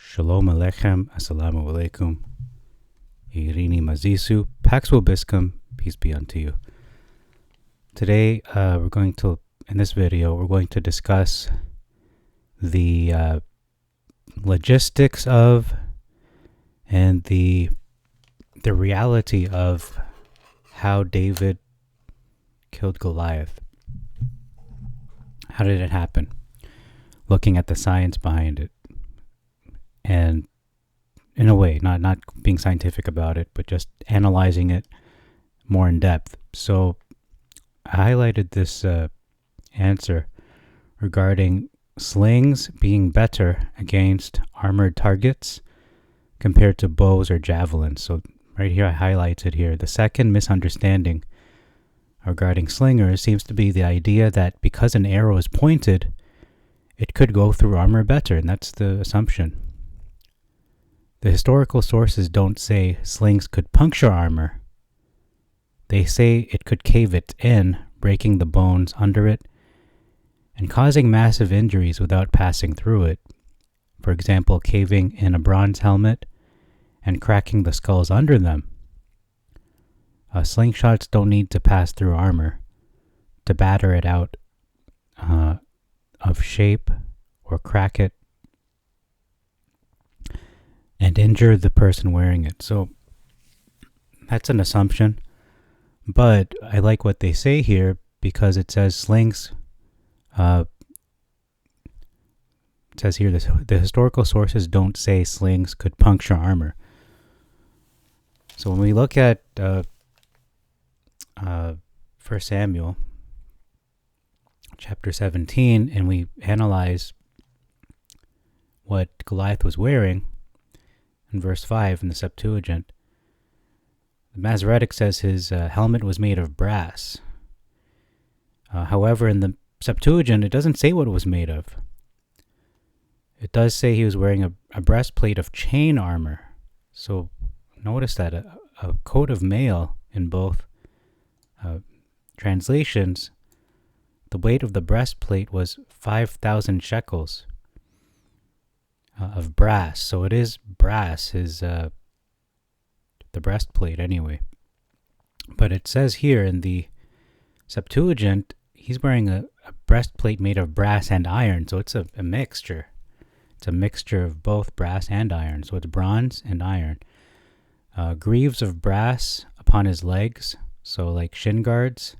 Shalom Aleichem, Assalamu Alaikum, Irini Mazisu, Pax Vobiscum, peace be unto you. Today, in this video, we're going to discuss the logistics of and the reality of how David killed Goliath. How did it happen? Looking at the science behind it. And in a way, not being scientific about it, but just analyzing it more in depth. So I highlighted this answer regarding slings being better against armored targets compared to bows or javelins. So right here I highlighted here. The second misunderstanding regarding slingers seems to be the idea that because an arrow is pointed, it could go through armor better, and that's the assumption. The historical sources don't say slings could puncture armor. They say it could cave it in, breaking the bones under it, and causing massive injuries without passing through it. For example, caving in a bronze helmet and cracking the skulls under them. Slingshots don't need to pass through armor to batter it out of shape or crack it and injure the person wearing it. So that's an assumption, but I like what they say here because it says slings. It says here the historical sources don't say slings could puncture armor. So when we look at 1 Samuel chapter 17 and we analyze what Goliath was wearing, in verse 5 in the Septuagint, the Masoretic says his helmet was made of brass. However, in the Septuagint, it doesn't say what it was made of. It does say he was wearing a breastplate of chain armor. So notice that a coat of mail in both translations, the weight of the breastplate was 5,000 shekels. Of brass. So it is brass, the breastplate anyway. But it says here in the Septuagint, he's wearing a breastplate made of brass and iron. So it's a mixture. It's a mixture of both brass and iron. So it's bronze and iron. Greaves of brass upon his legs. So like shin guards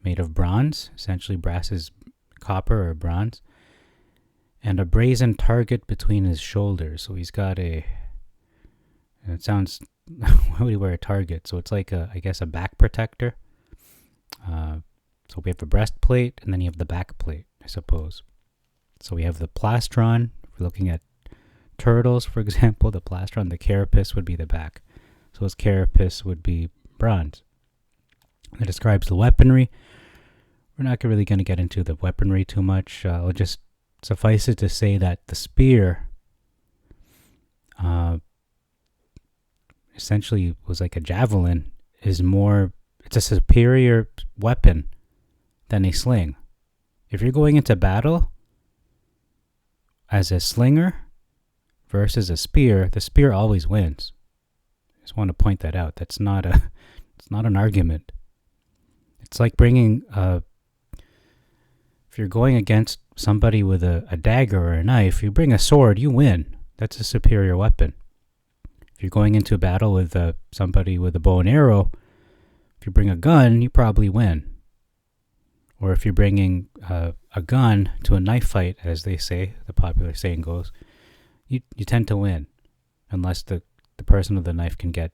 made of bronze. Essentially brass is copper or bronze. And a brazen target between his shoulders. So he's got it sounds, why would he wear a target? So it's like I guess a back protector. So we have the breastplate and then you have the back plate, I suppose. So we have the plastron. If we're looking at turtles, for example, the plastron, the carapace would be the back. So his carapace would be bronze. It describes the weaponry. We're not really going to get into the weaponry too much. I'll just suffice it to say that the spear essentially was like a javelin, it's a superior weapon than a sling. If you're going into battle as a slinger versus a spear, the spear always wins. I just want to point that out. It's not an argument. It's like bringing if you're going against somebody with a dagger or a knife, you bring a sword, you win. That's a superior weapon. If you're going into a battle with somebody with a bow and arrow, if you bring a gun, you probably win. Or if you're bringing a gun to a knife fight, as they say, the popular saying goes, you tend to win, unless the person with the knife can get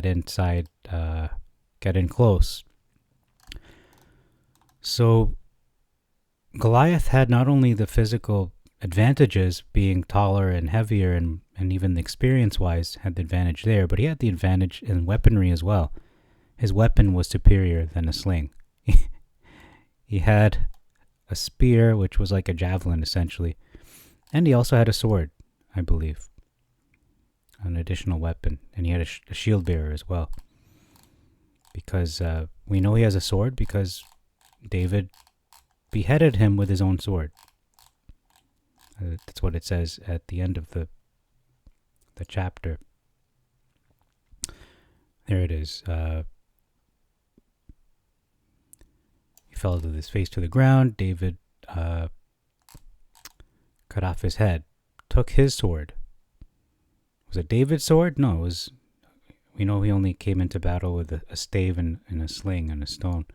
inside, get in close. So Goliath had not only the physical advantages, being taller and heavier, and even experience-wise had the advantage there, but he had the advantage in weaponry as well. His weapon was superior than a sling. He had a spear, which was like a javelin, essentially. And he also had a sword, I believe. An additional weapon. And he had a shield bearer as well. Because we know he has a sword because David beheaded him with his own sword. That's what it says at the end of the chapter. There it is. He fell with his face to the ground. David cut off his head, took his sword. Was it David's sword? No, it was. We know he only came into battle with a stave and a sling and a stone.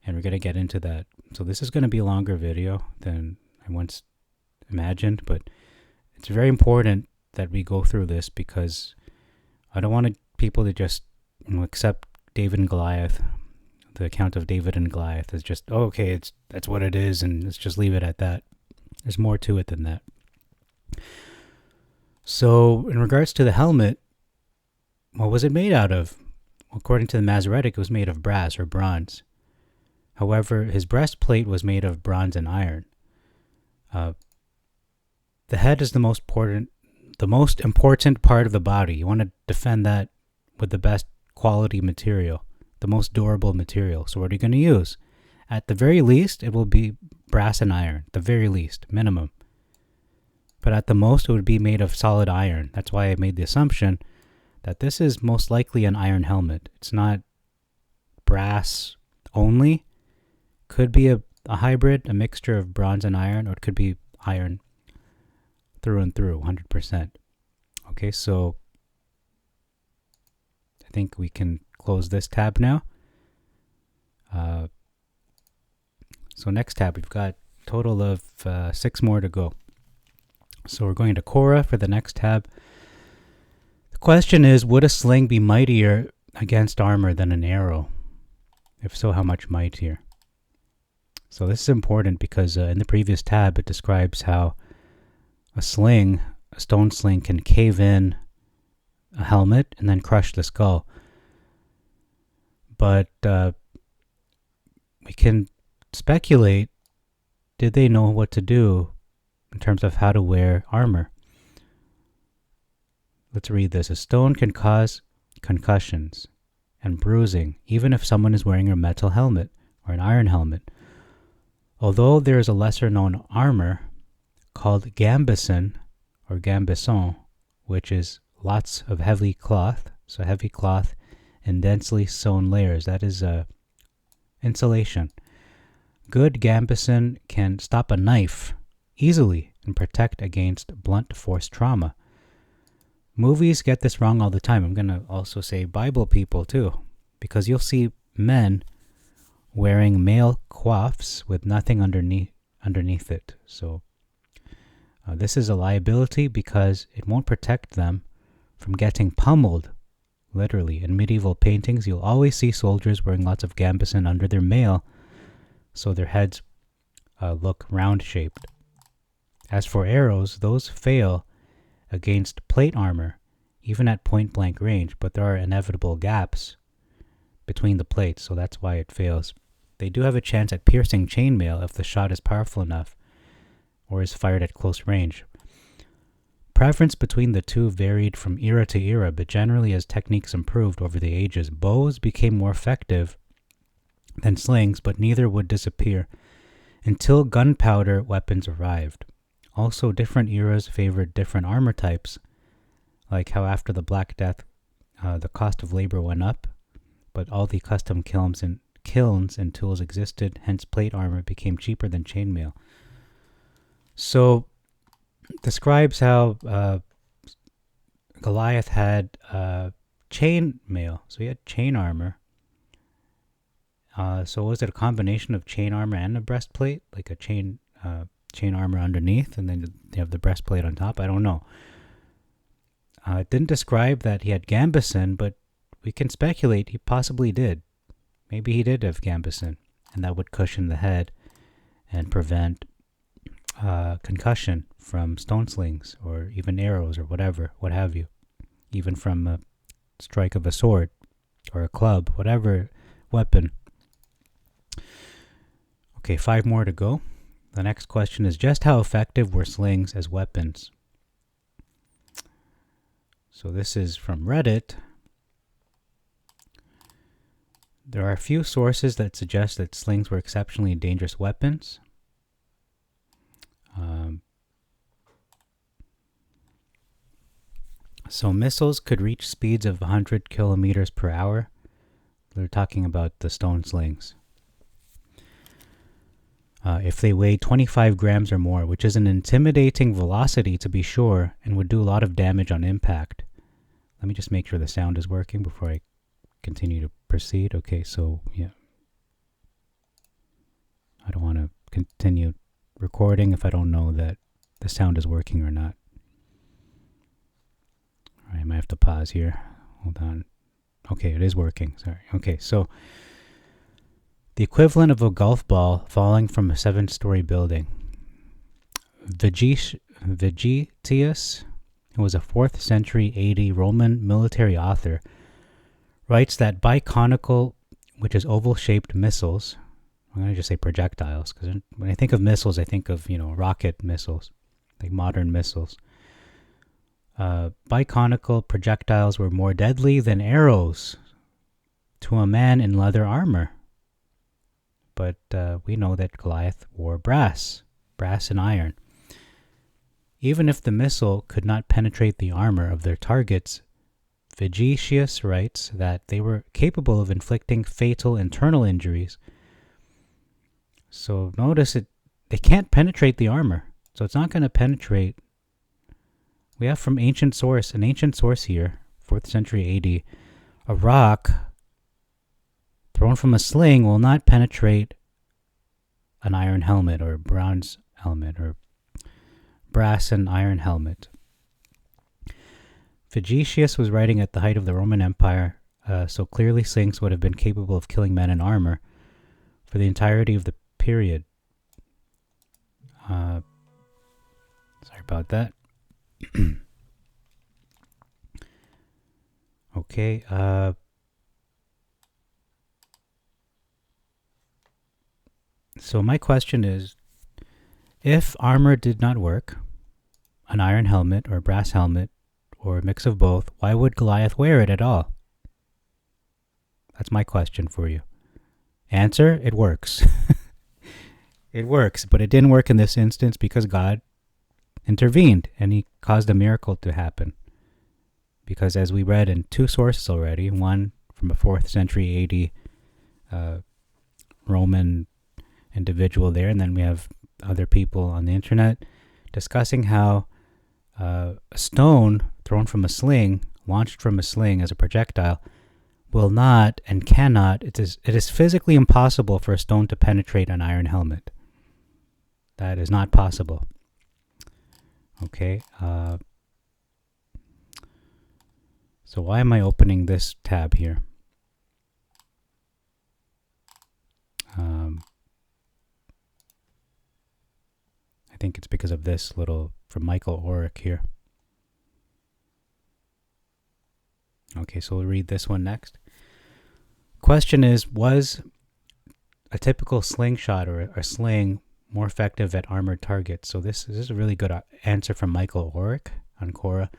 And we're going to get into that. So this is going to be a longer video than I once imagined, but it's very important that we go through this because I don't want people to just accept David and Goliath, the account of David and Goliath, as just, oh, okay, that's what it is, and let's just leave it at that. There's more to it than that. So in regards to the helmet, what was it made out of? According to the Masoretic, it was made of brass or bronze. However, his breastplate was made of bronze and iron. The head is the most important part of the body. You want to defend that with the best quality material, the most durable material. So what are you going to use? At the very least, it will be brass and iron. The very least, minimum. But at the most, it would be made of solid iron. That's why I made the assumption that this is most likely an iron helmet. It's not brass only. Could be a hybrid, a mixture of bronze and iron, or it could be iron through and through, 100%. Okay, so I think we can close this tab now. So next tab, we've got a total of 6 more to go. So we're going to Korah for the next tab. The question is, would a sling be mightier against armor than an arrow? If so, how much mightier? So this is important because in the previous tab, it describes how a stone sling can cave in a helmet and then crush the skull. But we can speculate, did they know what to do in terms of how to wear armor? Let's read this. A stone can cause concussions and bruising, even if someone is wearing a metal helmet or an iron helmet. Although there is a lesser known armor called gambesson or gambesson, which is lots of heavy cloth, so heavy cloth in densely sewn layers. That is insulation. Good gambesson can stop a knife easily and protect against blunt force trauma. Movies get this wrong all the time. I'm going to also say Bible people too, because you'll see men wearing male coifs with nothing underneath it. So this is a liability because it won't protect them from getting pummeled. Literally, in medieval paintings, you'll always see soldiers wearing lots of gambesson under their mail, so their heads look round-shaped. As for arrows, those fail against plate armor, even at point-blank range, but there are inevitable gaps between the plates, so that's why it fails. They do have a chance at piercing chainmail if the shot is powerful enough or is fired at close range. Preference between the two varied from era to era, but generally as techniques improved over the ages, bows became more effective than slings, but neither would disappear until gunpowder weapons arrived. Also, different eras favored different armor types, like how after the Black Death, the cost of labor went up, but all the custom kilns and tools existed, hence plate armor became cheaper than chainmail. So, describes how Goliath had chainmail, so he had chain armor. So was it a combination of chain armor and a breastplate, like a chain armor underneath, and then you have the breastplate on top? I don't know. It didn't describe that he had gambesson, but we can speculate he possibly did. Maybe he did have gambesson, and that would cushion the head and prevent concussion from stone slings or even arrows or whatever, what have you, even from a strike of a sword or a club, whatever weapon. Okay, 5 more to go. The next question is, just how effective were slings as weapons? So this is from Reddit. There are a few sources that suggest that slings were exceptionally dangerous weapons. So missiles could reach speeds of 100 kilometers per hour. They're talking about the stone slings. If they weigh 25 grams or more, which is an intimidating velocity to be sure, and would do a lot of damage on impact. Let me just make sure the sound is working before I continue to proceed. Okay, so yeah. I don't want to continue recording if I don't know that the sound is working or not. All right, I might have to pause here. Hold on. Okay, it is working. Sorry. Okay, so the equivalent of a golf ball falling from a 7-story building. Vegetius, who was a 4th century AD Roman military author, writes that biconical, which is oval-shaped missiles, I'm going to just say projectiles, because when I think of missiles, I think of, rocket missiles, like modern missiles. Biconical projectiles were more deadly than arrows to a man in leather armor. But we know that Goliath wore brass and iron. Even if the missile could not penetrate the armor of their targets, Vegetius writes that they were capable of inflicting fatal internal injuries. So notice they can't penetrate the armor. So it's not going to penetrate. We have from an ancient source here, 4th century AD, a rock thrown from a sling will not penetrate an iron helmet or bronze helmet or brass and iron helmet. Vegetius was writing at the height of the Roman Empire, so clearly slings would have been capable of killing men in armor for the entirety of the period. Sorry about that. Okay. So my question is, if armor did not work, an iron helmet or a brass helmet or a mix of both, why would Goliath wear it at all? That's my question for you. Answer, it works. It works, but it didn't work in this instance because God intervened and he caused a miracle to happen. Because as we read in 2 sources already, one from a 4th century AD Roman individual there, and then we have other people on the internet discussing how a stone thrown from a sling, launched from a sling as a projectile, will not and cannot, it is physically impossible for a stone to penetrate an iron helmet. That is not possible. Okay. So why am I opening this tab here? I think it's because of this little from Michael Orrick here. Okay, so we'll read this one next. Question is, was a typical slingshot or a sling more effective at armored targets? So this is a really good answer from Michael Orrick on Quora.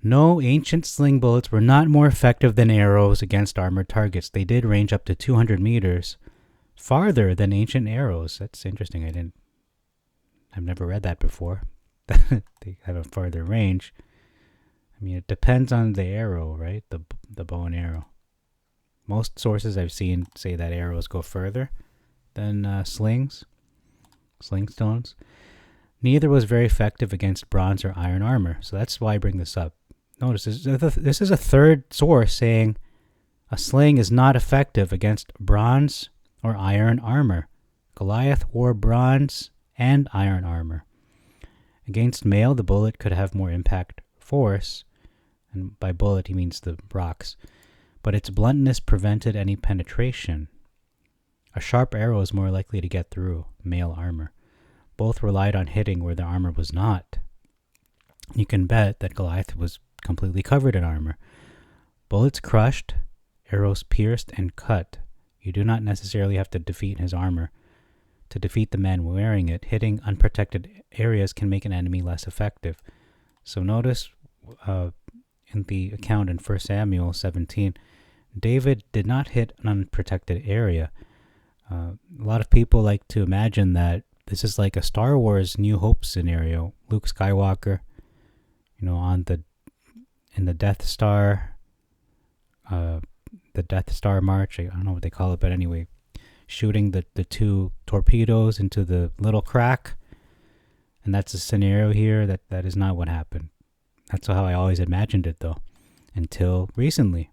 No, ancient sling bullets were not more effective than arrows against armored targets. They did range up to 200 meters, farther than ancient arrows. That's interesting. I've never read that before. They have a farther range. I mean, it depends on the arrow, right? The bow and arrow. Most sources I've seen say that arrows go further than sling stones. Neither was very effective against bronze or iron armor. So that's why I bring this up. Notice this is a third source saying a sling is not effective against bronze or iron armor. Goliath wore bronze and iron armor. Against mail, the bullet could have more impact force, and by bullet he means the rocks, but its bluntness prevented any penetration. A sharp arrow is more likely to get through mail armor. Both relied on hitting where the armor was not. You can bet that Goliath was completely covered in armor. Bullets crushed, arrows pierced and cut. You do not necessarily have to defeat his armor to defeat the man wearing it. Hitting unprotected areas can make an enemy less effective. So notice in the account in 1 Samuel 17, David did not hit an unprotected area. A lot of people like to imagine that this is like a Star Wars New Hope scenario. Luke Skywalker, on the in the Death Star, March. I don't know what they call it, but anyway, shooting the two torpedoes into the little crack. And that's a scenario here that is not what happened. That's how I always imagined it, though, until recently.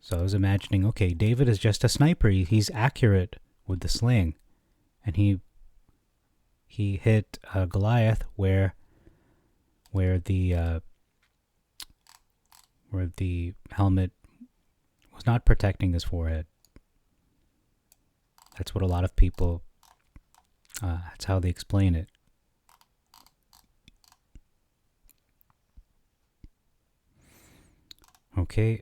So I was imagining, okay, David is just a sniper. He's accurate with the sling, and he hit Goliath where the helmet was not protecting his forehead. That's what a lot of people. That's how they explain it. Okay,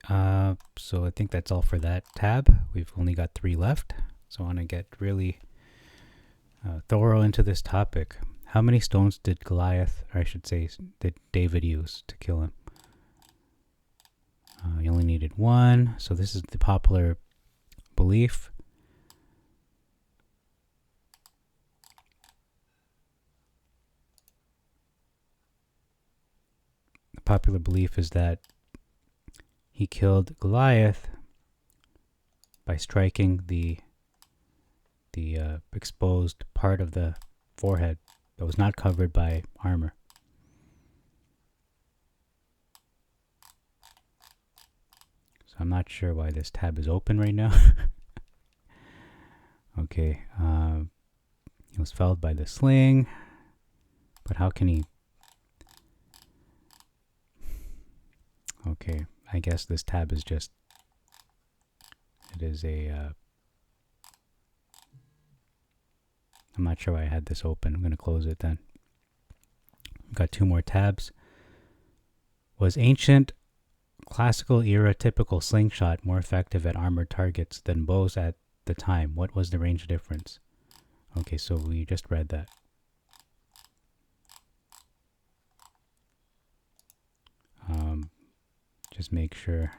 so I think that's all for that tab. We've only got 3 left, so I want to get really thorough into this topic. How many stones did Goliath, or I should say, did David use to kill him? He only needed 1, so this is the popular belief. The popular belief is that he killed Goliath by striking the exposed part of the forehead that was not covered by armor. So I'm not sure why this tab is open right now. Okay, he was felled by the sling, but how can he? Okay, I guess this tab is just, it is a, I'm not sure why I had this open. I'm going to close it then. We've got 2 more tabs. Was ancient classical era typical slingshot more effective at armored targets than bows at the time? What was the range difference? Okay, so we just read that. Just make sure.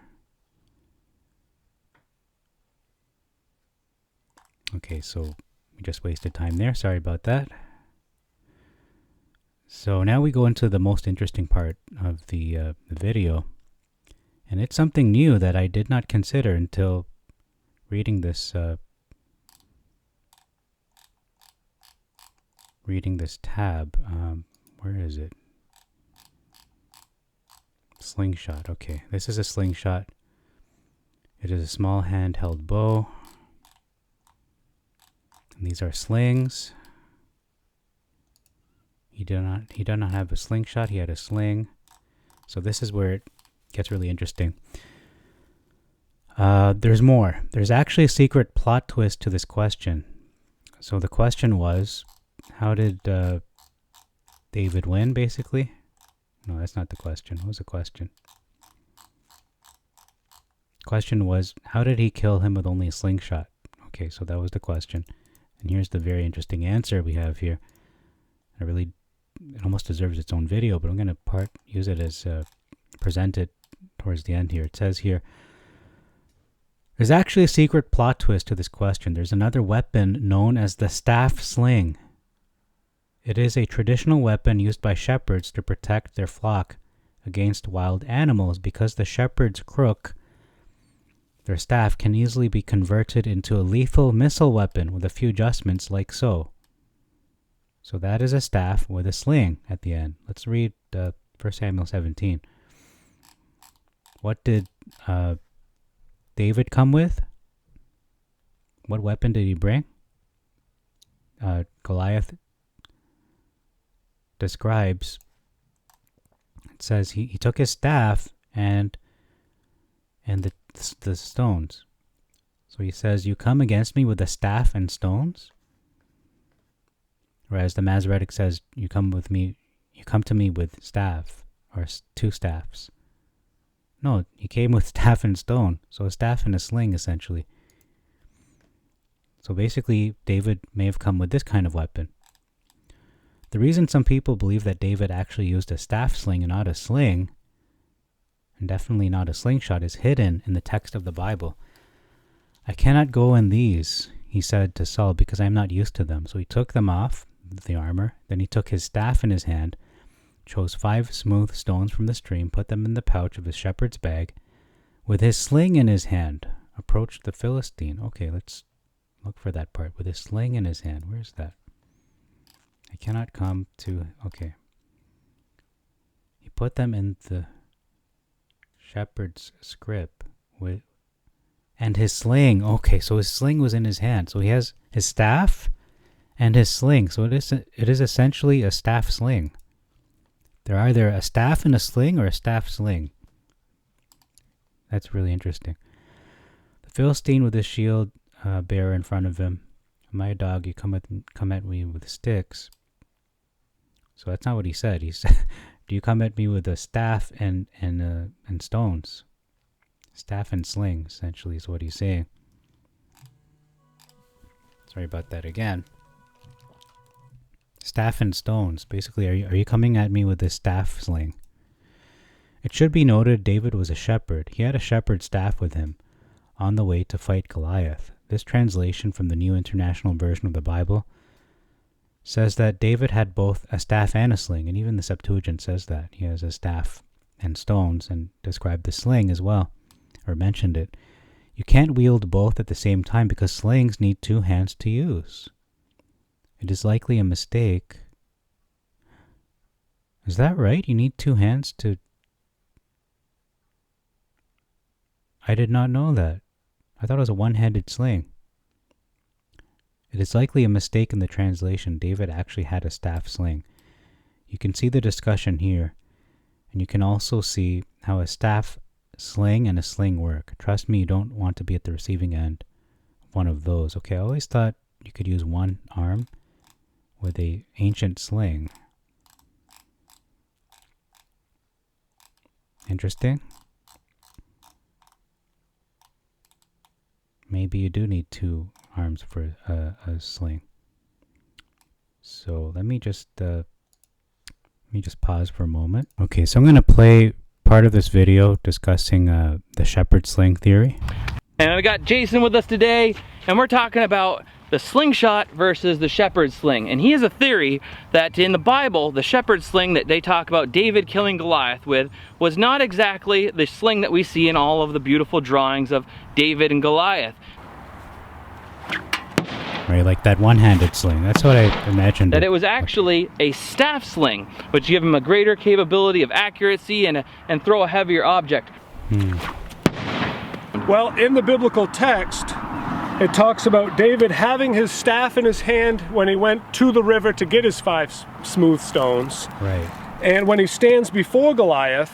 Okay, so we just wasted time there. Sorry about that. So now we go into the most interesting part of the video. And it's something new that I did not consider until reading this tab. Where is it? Slingshot. Okay, this is a slingshot. It is a small handheld bow. And these are slings. He did not have a slingshot. He had a sling. So this is where it gets really interesting. There's more. There's actually a secret plot twist to this question. So the question was, how did David win, basically? No, that's not the question. What was the question? Question was, how did he kill him with only a slingshot? Okay, so that was the question. And here's the very interesting answer we have here. It almost deserves its own video, but I'm going to use it as presented towards the end here. It says here, there's actually a secret plot twist to this question. There's another weapon known as the staff sling. It is a traditional weapon used by shepherds to protect their flock against wild animals. Because the shepherd's crook, their staff, can easily be converted into a lethal missile weapon with a few adjustments like so. So that is a staff with a sling at the end. Let's read 1 Samuel 17. What did David come with? What weapon did he bring? Goliath describes, it says he took his staff and the stones. So he says, you come against me with a staff and stones? Whereas the Masoretic says, you come to me with staff, or 2 staffs. No, he came with staff and stone. So a staff and a sling, essentially. So basically, David may have come with this kind of weapon. The reason some people believe that David actually used a staff sling and not a sling, and definitely not a slingshot, is hidden in the text of the Bible. I cannot go in these. he said to Saul, because I am not used to them. So he took them off, the armor. Then he took his staff in his hand, chose 5 smooth stones from the stream, put them in the pouch of his shepherd's bag, with his sling in his hand, approached the Philistine. Okay, let's look for that part. With his sling in his hand. Where's that? I cannot come to... Okay. He put them in the shepherd's scrip with... And his sling. Okay, so his sling was in his hand. So he has his staff and his sling. So it is essentially a staff sling. They're either a staff and a sling or a staff sling. That's really interesting. The Philistine with his shield bearer in front of him. My dog, you come at me with sticks. So that's not what he said. He said, "Do you come at me with a staff and stones?" Staff and sling, essentially, is what he's saying. Sorry about that again. Staff and stones. Basically, are you coming at me with this staff sling? It should be noted David was a shepherd. He had a shepherd's staff with him on the way to fight Goliath. This translation from the New International Version of the Bible says that David had both a staff and a sling, and even the Septuagint says that. He has a staff and stones, and described the sling as well, or mentioned it. You can't wield both at the same time because slings need 2 hands to use. It is likely a mistake. Is that right? You need 2 hands to... I did not know that. I thought it was a one-handed sling. It is likely a mistake in the translation. David actually had a staff sling. You can see the discussion here, and you can also see how a staff sling and a sling work. Trust me, you don't want to be at the receiving end of one of those. Okay, I always thought you could use one arm with a ancient sling. Interesting. Maybe you do need 2 arms for a sling. So let me just pause for a moment. Okay, so I'm going to play part of this video discussing the shepherd sling theory. And we got Jason with us today, and we're talking about the slingshot versus the shepherd sling. And he has a theory that in the Bible, the shepherd sling that they talk about David killing Goliath with was not exactly the sling that we see in all of the beautiful drawings of David and Goliath. Right, like that one-handed sling. That's what I imagined. That it was actually a staff sling, which gave him a greater capability of accuracy and throw a heavier object. Well, in the biblical text, it talks about David having his staff in his hand when he went to the river to get his 5 smooth stones. Right. And when he stands before Goliath,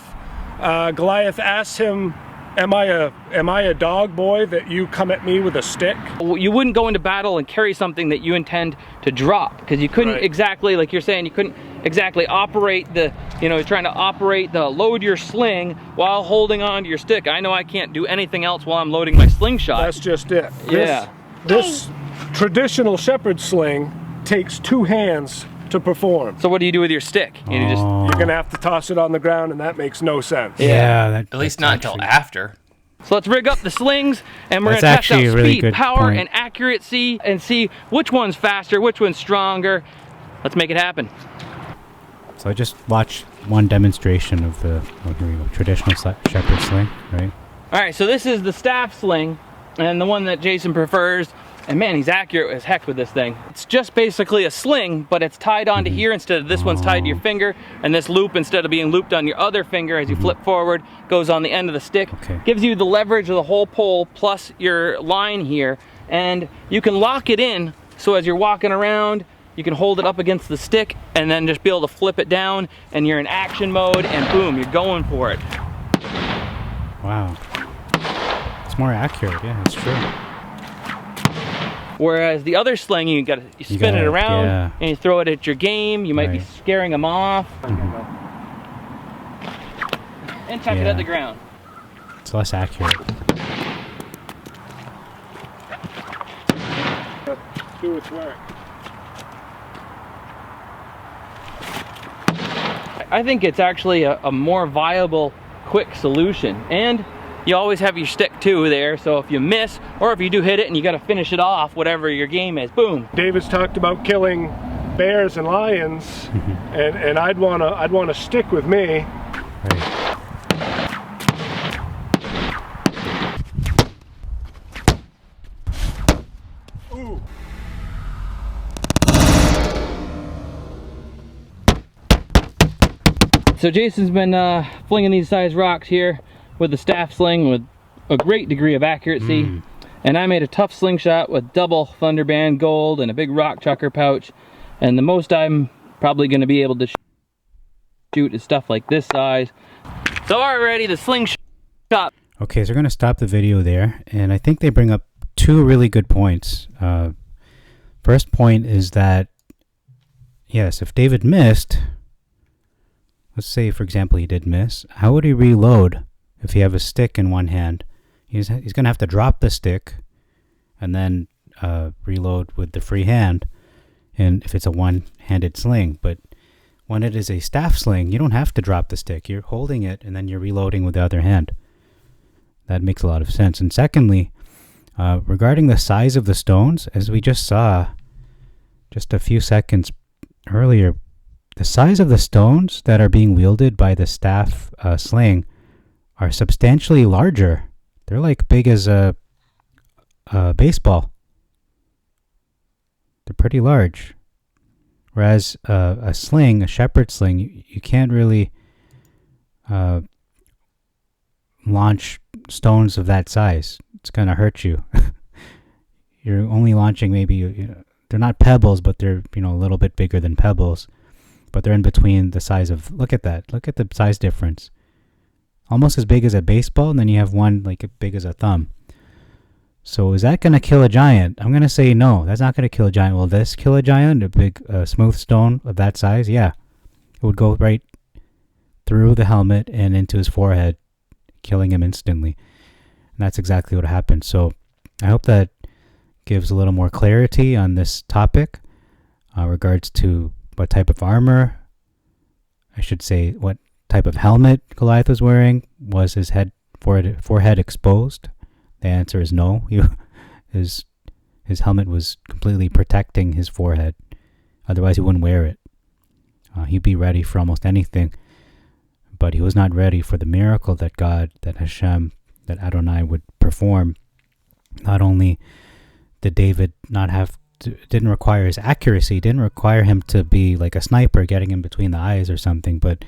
Goliath asks him, Am I a dog boy that you come at me with a stick? You wouldn't go into battle and carry something that you intend to drop, because you couldn't exactly, like you're saying, you couldn't exactly operate the, you're trying to operate the load your sling while holding on to your stick. I know I can't do anything else while I'm loading my slingshot. That's just it. Yeah. This traditional shepherd sling takes 2 hands to perform. So what do you do with your stick? You just... You're gonna have to toss it on the ground, and that makes no sense. Yeah, at least not until after. So let's rig up the slings, and we're going to test out speed, power, and accuracy, and see which one's faster, which one's stronger. Let's make it happen. So I just watched one demonstration of the traditional shepherd sling, right? All right, so this is the staff sling, and the one that Jason prefers. And man, he's accurate as heck with this thing. It's just basically a sling, but it's tied onto here instead of this one's tied to your finger, and this loop, instead of being looped on your other finger as you flip forward, goes on the end of the stick. Okay. Gives you the leverage of the whole pole plus your line here, and you can lock it in so as you're walking around, you can hold it up against the stick and then just be able to flip it down, and you're in action mode, and boom, you're going for it. Wow. It's more accurate, yeah, it's true. Whereas the other sling, you spin it around and you throw it at your game. You might be scaring them off. And tuck it at the ground. It's less accurate. Do its work. I think it's actually a more viable, quick solution. And you always have your stick too there, so if you miss, or if you do hit it and you gotta finish it off, whatever your game is, boom. David's talked about killing bears and lions, and I'd want a stick with me. Right. Ooh. So Jason's been flinging these size rocks here with the staff sling with a great degree of accuracy. And I made a tough slingshot with double Thunderband gold and a big rock chucker pouch. And the most I'm probably going to be able to shoot is stuff like this size. So already the slingshot. Okay, so we're going to stop the video there. And I think they bring up two really good points. First point is that, yes, if David missed, let's say, for example, he did miss, how would he reload if he have a stick in one hand? He's going to have to drop the stick and then reload with the free hand, and if it's a one-handed sling. But when it is a staff sling, you don't have to drop the stick. You're holding it and then you're reloading with the other hand. That makes a lot of sense. And secondly, regarding the size of the stones, as we just saw just a few seconds earlier, the size of the stones that are being wielded by the staff sling are substantially larger. They're like big as a baseball. They're pretty large. Whereas a sling, a shepherd's sling, you can't really launch stones of that size. It's going to hurt you. You're only launching maybe, they're not pebbles, but they're, a little bit bigger than pebbles. But they're in between the size of, look at that. Look at the size difference. Almost as big as a baseball, and then you have one like as big as a thumb. So is that going to kill a giant? I'm going to say no, that's not going to kill a giant. Will this kill a giant? A big smooth stone of that size? Yeah. It would go right through the helmet and into his forehead, killing him instantly. And that's exactly what happened. So I hope that gives a little more clarity on this topic regards to what type of armor, I should say, what type of helmet Goliath was wearing. Was his forehead exposed? The answer is no. His helmet was completely protecting his forehead. Otherwise, he wouldn't wear it. He'd be ready for almost anything. But he was not ready for the miracle that God, that Hashem, that Adonai would perform. Not only did David didn't require his accuracy, didn't require him to be like a sniper getting him between the eyes or something, but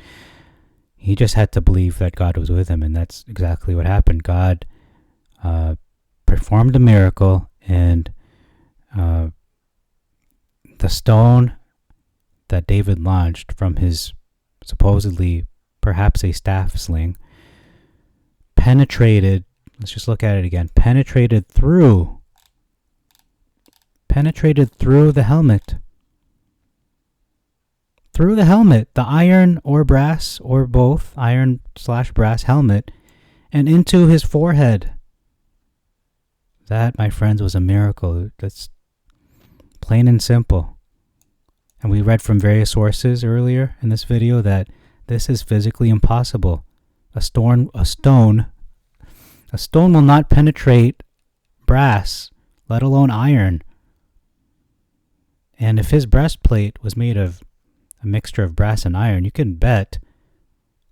he just had to believe that God was with him, and that's exactly what happened. God performed a miracle, and the stone that David launched from his supposedly perhaps a staff sling penetrated, let's just look at it again, penetrated through the helmet. Through the helmet, the iron or brass, or both, iron/brass helmet, and into his forehead. That, my friends, was a miracle. That's plain and simple. And we read from various sources earlier in this video that this is physically impossible. A stone will not penetrate brass, let alone iron. And if his breastplate was made of a mixture of brass and iron, you can bet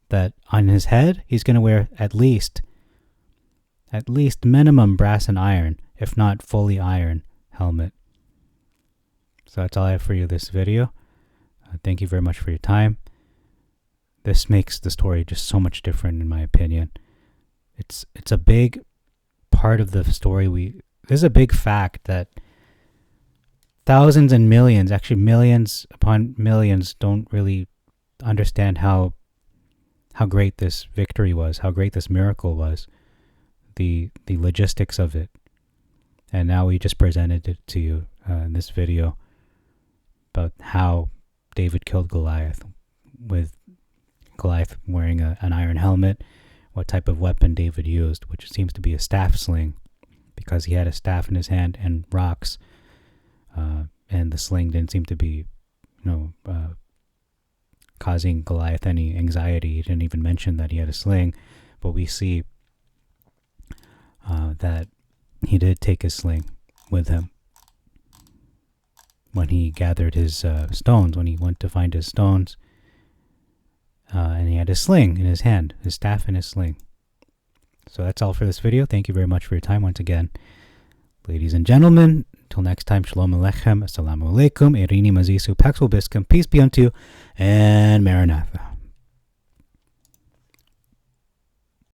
that on his head, he's going to wear at least minimum brass and iron, if not fully iron helmet. So that's all I have for you this video. Thank you very much for your time. This makes the story just so much different, in my opinion. It's a big part of the story. There's a big fact that thousands and millions, actually millions upon millions, don't really understand how great this victory was, how great this miracle was, the logistics of it. And now we just presented it to you in this video about how David killed Goliath, with Goliath wearing an iron helmet, what type of weapon David used, which seems to be a staff sling, because he had a staff in his hand and rocks. And the sling didn't seem to be, causing Goliath any anxiety. He didn't even mention that he had a sling. But we see that he did take his sling with him when he gathered his stones, when he went to find his stones. And he had his sling in his hand, his staff in his sling. So that's all for this video. Thank you very much for your time once again. Ladies and gentlemen, until next time, Shalom Aleichem, Assalamu Alaikum, Irini Mazisu, Pax Vobiscum, peace be unto you, and Maranatha.